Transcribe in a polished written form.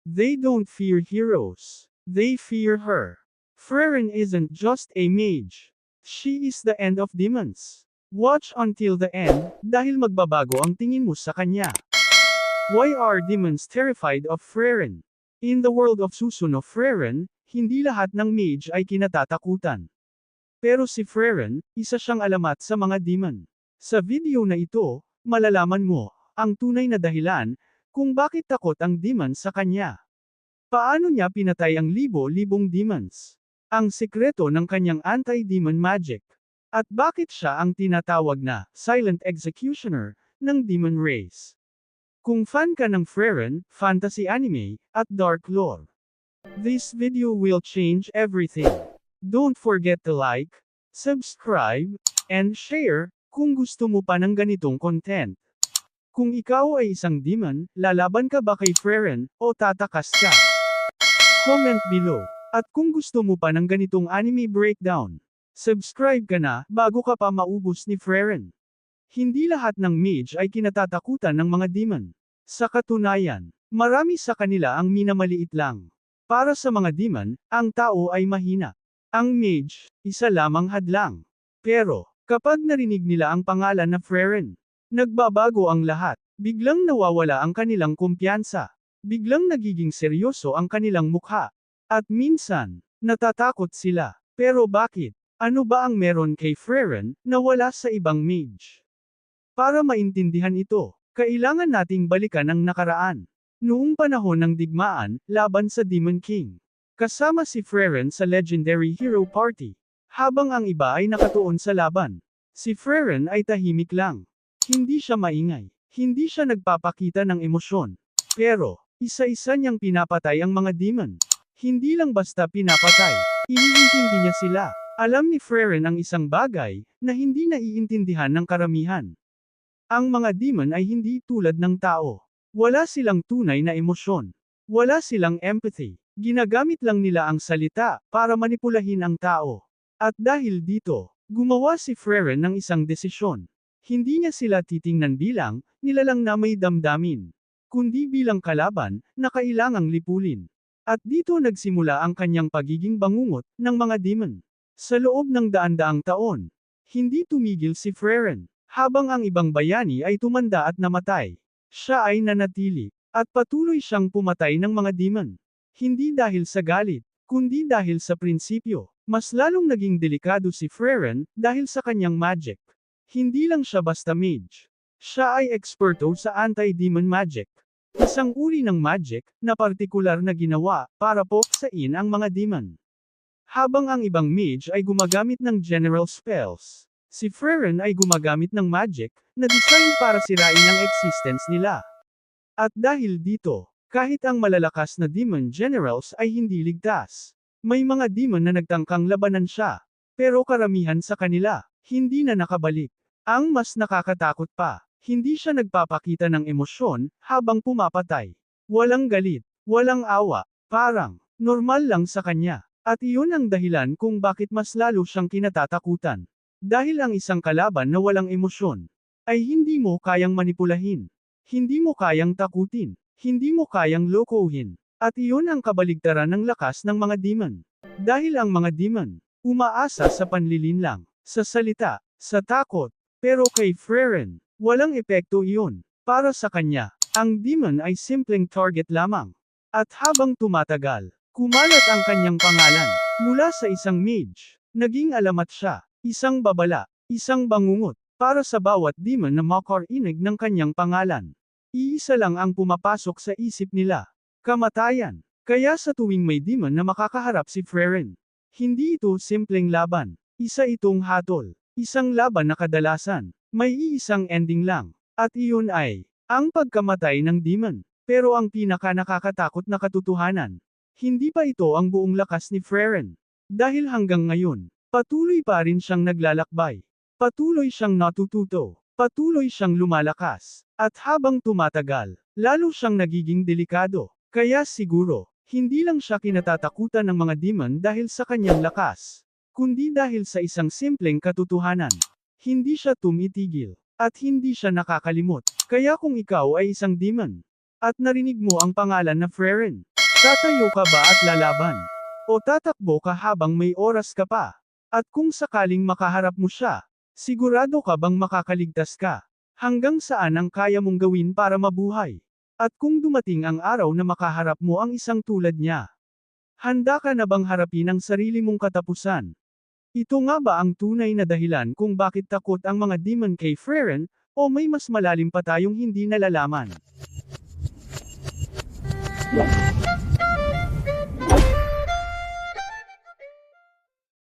They don't fear heroes. They fear her. Freren isn't just a mage. She is the end of demons. Watch until the end, dahil magbabago ang tingin mo sa kanya. Why are demons terrified of Freren? In the world of Susuno Freren, hindi lahat ng mage ay kinatatakutan. Pero si Freren, isa siyang alamat sa mga demon. Sa video na ito, malalaman mo ang tunay na dahilan kung bakit takot ang demon sa kanya. Paano niya pinatay ang libo-libong demons? Ang sekreto ng kanyang anti-demon magic. At bakit siya ang tinatawag na silent executioner ng demon race? Kung fan ka ng Freren, fantasy anime, at dark lore, this video will change everything. Don't forget to like, subscribe, and share kung gusto mo pa ng ganitong content. Kung ikaw ay isang demon, lalaban ka ba kay Freren, o tatakas ka? Comment below. At kung gusto mo pa ng ganitong anime breakdown, subscribe ka na, bago ka pa maubos ni Freren. Hindi lahat ng mage ay kinatatakutan ng mga demon. Sa katunayan, marami sa kanila ang minamaliit lang. Para sa mga demon, ang tao ay mahina. Ang mage, isa lamang hadlang. Pero, kapag narinig nila ang pangalan na Freren, nagbabago ang lahat. Biglang nawawala ang kanilang kumpiyansa. Biglang nagiging seryoso ang kanilang mukha. At minsan, natatakot sila. Pero bakit? Ano ba ang meron kay Freren na wala sa ibang mage? Para maintindihan ito, kailangan nating balikan ang nakaraan. Noong panahon ng digmaan, laban sa Demon King. Kasama si Freren sa Legendary Hero Party. Habang ang iba ay nakatuon sa laban. Si Freren ay tahimik lang. Hindi siya maingay. Hindi siya nagpapakita ng emosyon. Pero, isa-isa niyang pinapatay ang mga demon. Hindi lang basta pinapatay. Iniintindi niya sila. Alam ni Freren ang isang bagay na hindi naiintindihan ng karamihan. Ang mga demon ay hindi tulad ng tao. Wala silang tunay na emosyon. Wala silang empathy. Ginagamit lang nila ang salita para manipulahin ang tao. At dahil dito, gumawa si Freren ng isang desisyon. Hindi niya sila titingnan bilang nilalang na may damdamin, kundi bilang kalaban na kailangang lipulin. At dito nagsimula ang kanyang pagiging bangungot ng mga demon. Sa loob ng daan-daang taon, hindi tumigil si Freren. Habang ang ibang bayani ay tumanda at namatay, siya ay nanatili, at patuloy siyang pumatay ng mga demon. Hindi dahil sa galit, kundi dahil sa prinsipyo. Mas lalong naging delikado si Freren dahil sa kanyang magic. Hindi lang siya basta mage. Siya ay eksperto sa anti-demon magic. Isang uri ng magic na partikular na ginawa para puksain ang mga demon. Habang ang ibang mage ay gumagamit ng general spells, si Freren ay gumagamit ng magic na design para sirain ang existence nila. At dahil dito, kahit ang malalakas na demon generals ay hindi ligtas. May mga demon na nagtangkang labanan siya, pero karamihan sa kanila, hindi na nakabalik. Ang mas nakakatakot pa, hindi siya nagpapakita ng emosyon habang pumapatay. Walang galit, walang awa, parang normal lang sa kanya. At iyon ang dahilan kung bakit mas lalo siyang kinatatakutan. Dahil ang isang kalaban na walang emosyon, ay hindi mo kayang manipulahin. Hindi mo kayang takutin. Hindi mo kayang lokohin. At iyon ang kabaligtaran ng lakas ng mga demon. Dahil ang mga demon, umaasa sa panlilinlang, sa salita, sa takot. Pero kay Freren, walang epekto iyon. Para sa kanya, ang demon ay simpleng target lamang. At habang tumatagal, kumalat ang kanyang pangalan. Mula sa isang mage, naging alamat siya. Isang babala, isang bangungot, para sa bawat demon na makarinig ng kanyang pangalan. Iisa lang ang pumapasok sa isip nila. Kamatayan. Kaya sa tuwing may demon na makakaharap si Freren, hindi ito simpleng laban. Isa itong hatol. Isang laban na kadalasan, may iisang ending lang. At iyon ay, ang pagkamatay ng demon. Pero ang pinaka-nakakatakot na katotohanan, hindi pa ito ang buong lakas ni Freren. Dahil hanggang ngayon, patuloy pa rin siyang naglalakbay. Patuloy siyang natututo. Patuloy siyang lumalakas. At habang tumatagal, lalo siyang nagiging delikado. Kaya siguro, hindi lang siya kinatatakutan ng mga demon dahil sa kanyang lakas, kundi dahil sa isang simpleng katotohanan. Hindi siya tumitigil, at hindi siya nakakalimot. Kaya kung ikaw ay isang demon, at narinig mo ang pangalan na Freren, Tatayo ka ba at lalaban? O tatakbo ka habang may oras ka pa? At kung sakaling makaharap mo siya, sigurado ka bang makakaligtas ka? Hanggang saan ang kaya mong gawin para mabuhay? At kung dumating ang araw na makaharap mo ang isang tulad niya, handa ka na bang harapin ang sarili mong katapusan? Ito nga ba ang tunay na dahilan kung bakit takot ang mga demon kay Freren, o may mas malalim pa tayong hindi nalalaman?